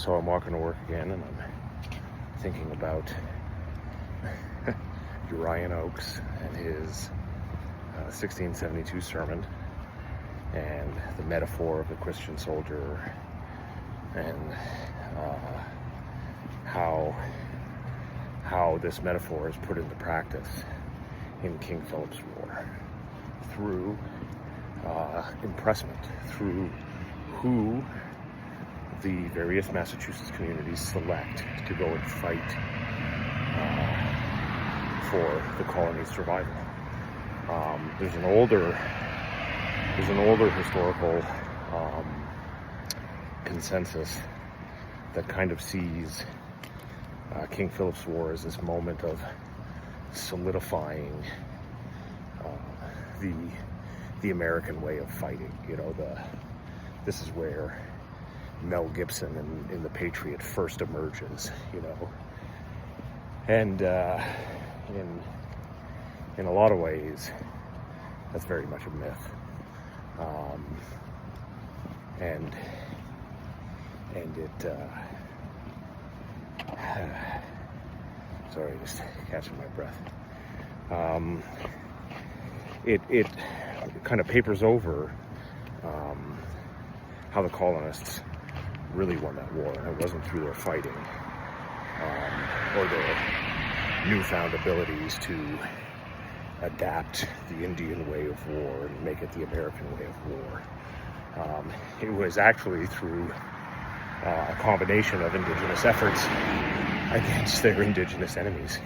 So I'm walking to work again, and I'm thinking about Uriah Oakes and his 1672 sermon, and the metaphor of the Christian soldier, and how this metaphor is put into practice in King Philip's War through impressment, through who the various Massachusetts communities select to go and fight for the colony's survival. There's an older historical consensus that kind of sees King Philip's War as this moment of solidifying the American way of fighting. You know, this is where Mel Gibson in The Patriot first emerges, you know. And in a lot of ways, that's very much a myth. And it sorry, just catching my breath. It kind of papers over how the colonists really won that war, and it wasn't through their fighting or their newfound abilities to adapt the Indian way of war and make it the American way of war. It was actually through a combination of indigenous efforts against their indigenous enemies.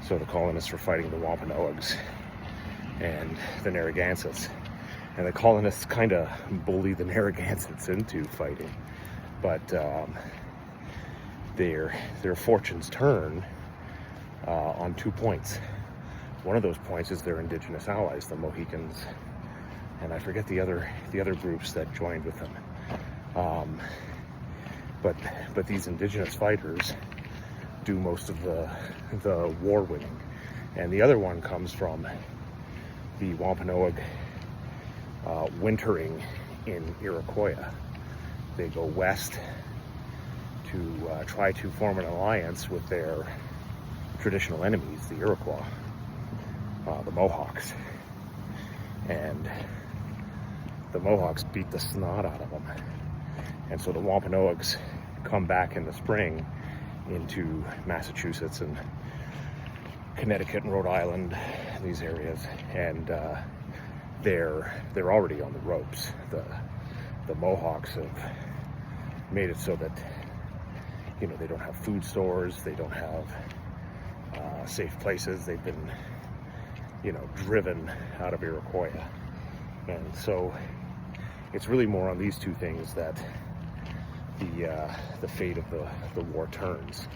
So the colonists were fighting the Wampanoags and the Narragansetts, and the colonists kind of bullied the Narragansetts into fighting. But their fortunes turn on 2 points. One of those points is their indigenous allies, the Mohicans, and I forget the other groups that joined with them. But these indigenous fighters do most of the war winning, and the other one comes from the Wampanoag wintering in Iroquois. They go west to try to form an alliance with their traditional enemies, the Iroquois, the Mohawks, and the Mohawks beat the snot out of them. And so the Wampanoags come back in the spring into Massachusetts and Connecticut and Rhode Island, these areas, and they're already on the ropes. The Mohawks have made it so that, you know, they don't have food stores, they don't have safe places. They've been, you know, driven out of Iroquois, and so it's really more on these two things that the fate of the war turns,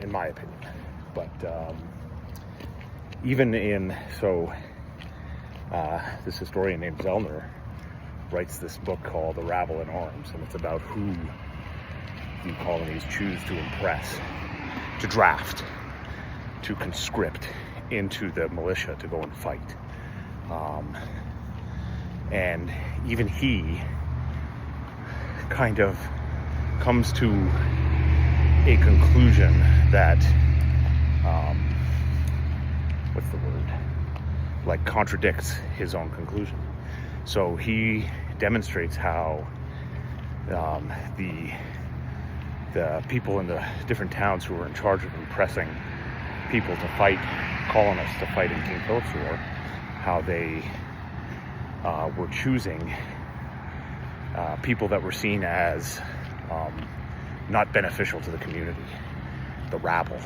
in my opinion. But this historian named Zellner writes this book called The Rabble in Arms, and it's about who the colonies choose to impress, to draft, to conscript into the militia to go and fight. And even he kind of comes to a conclusion that, what's the word? Like contradicts his own conclusion. So he demonstrates how the people in the different towns who were in charge of impressing people to fight, colonists to fight in King Philip's War, how they were choosing people that were seen as not beneficial to the community, the rabble,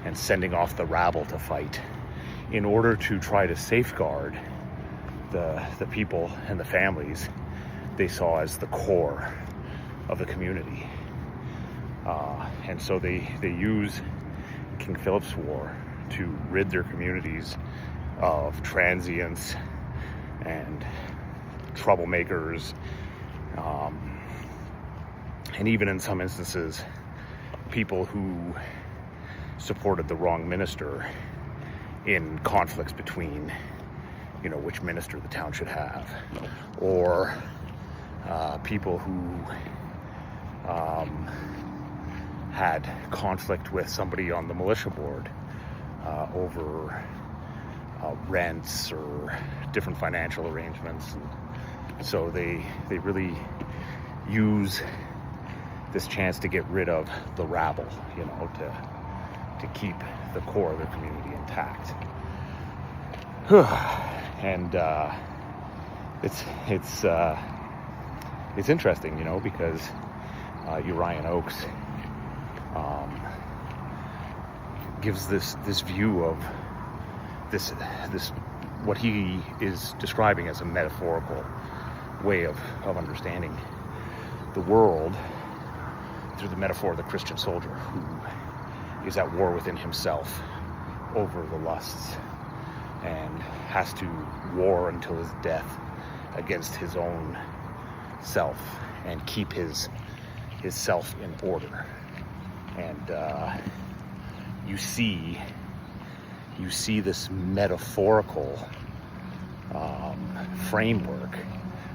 and sending off the rabble to fight in order to try to safeguard the people and the families they saw as the core of the community. And so they use King Philip's War to rid their communities of transients and troublemakers, and even in some instances, people who supported the wrong minister in conflicts between, you know, which minister the town should have, or people who had conflict with somebody on the militia board over rents or different financial arrangements. And so they really use this chance to get rid of the rabble, to keep the core of their community intact. And it's interesting, because Uriah Oakes gives this view of this what he is describing as a metaphorical way of understanding the world through the metaphor of the Christian soldier who is at war within himself over the lusts and has to war until his death against his own self and keep his self in order. And you see this metaphorical framework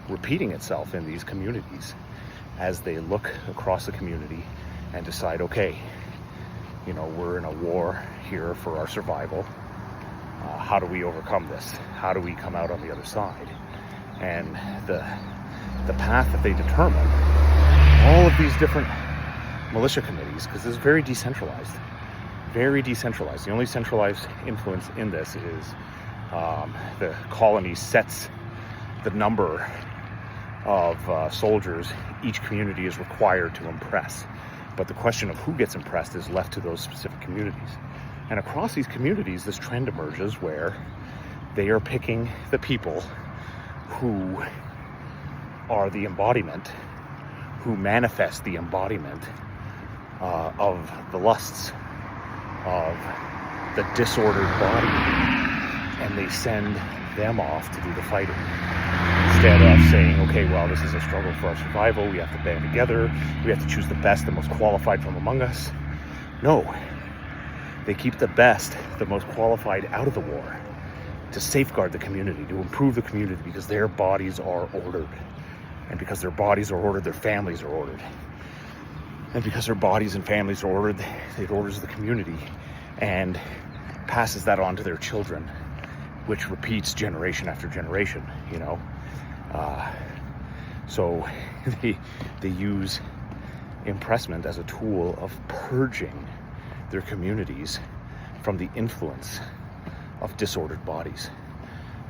repeating itself in these communities as they look across the community and decide, okay, we're in a war here for our survival. How do we overcome this? How do we come out on the other side? And the path that they determine, all of these different militia committees, because this is very decentralized. The only centralized influence in this is the colony sets the number of soldiers each community is required to impress. But the question of who gets impressed is left to those specific communities. And across these communities, this trend emerges where they are picking the people who are the embodiment, who manifest the embodiment of the lusts of the disordered body, and they send them off to do the fighting. Instead of saying, okay, well, this is a struggle for our survival, we have to band together, we have to choose the best, the most qualified from among us. No, they keep the best, the most qualified out of the war to safeguard the community, to improve the community, because their bodies are ordered. And because their bodies are ordered, their families are ordered. And because their bodies and families are ordered, it orders the community and passes that on to their children, which repeats generation after generation, So they use impressment as a tool of purging their communities from the influence of disordered bodies.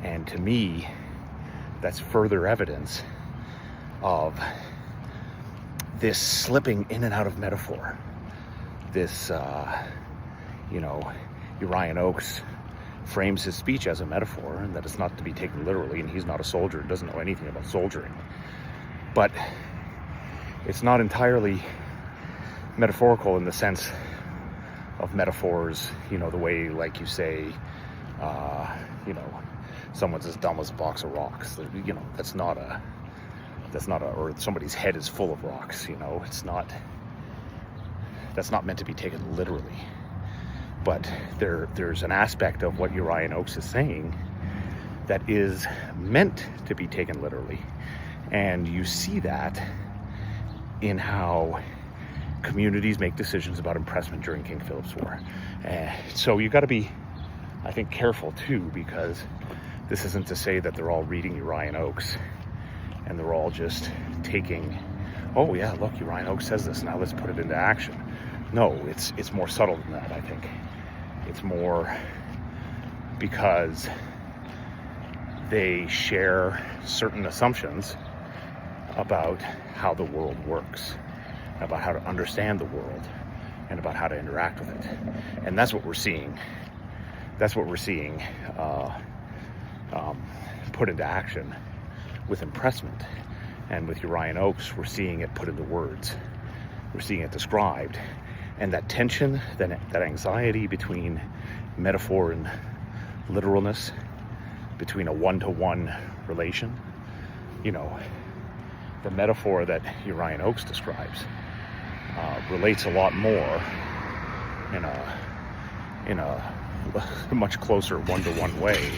And to me, that's further evidence of this slipping in and out of metaphor. This, Uriah Oakes frames his speech as a metaphor, and that it's not to be taken literally, and he's not a soldier and doesn't know anything about soldiering. But it's not entirely metaphorical in the sense of metaphors, the way, like you say, someone's as dumb as a box of rocks. That's not or somebody's head is full of rocks, that's not meant to be taken literally. But there's an aspect of what Uriah Oakes is saying that is meant to be taken literally. And you see that in how communities make decisions about impressment during King Philip's War. So you got to be, I think, careful too, because this isn't to say that they're all reading Uriah Oakes and they're all just taking, oh yeah, look, Uriah Oakes says this, now let's put it into action. No, it's more subtle than that, I think. It's more because they share certain assumptions about how the world works, about how to understand the world, and about how to interact with it. And that's what we're seeing. That's what we're seeing put into action with impressment. And with Uriah Oakes, we're seeing it put into words. We're seeing it described. And that tension, that anxiety between metaphor and literalness, between a one-to-one relation, the metaphor that Uriah Oakes describes relates a lot more in a much closer one-to-one way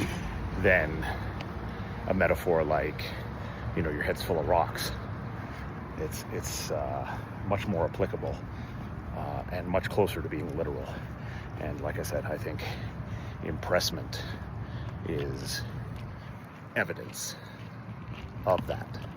than a metaphor like, your head's full of rocks. it's much more applicable and much closer to being literal. And like I said, I think impressment is evidence of that.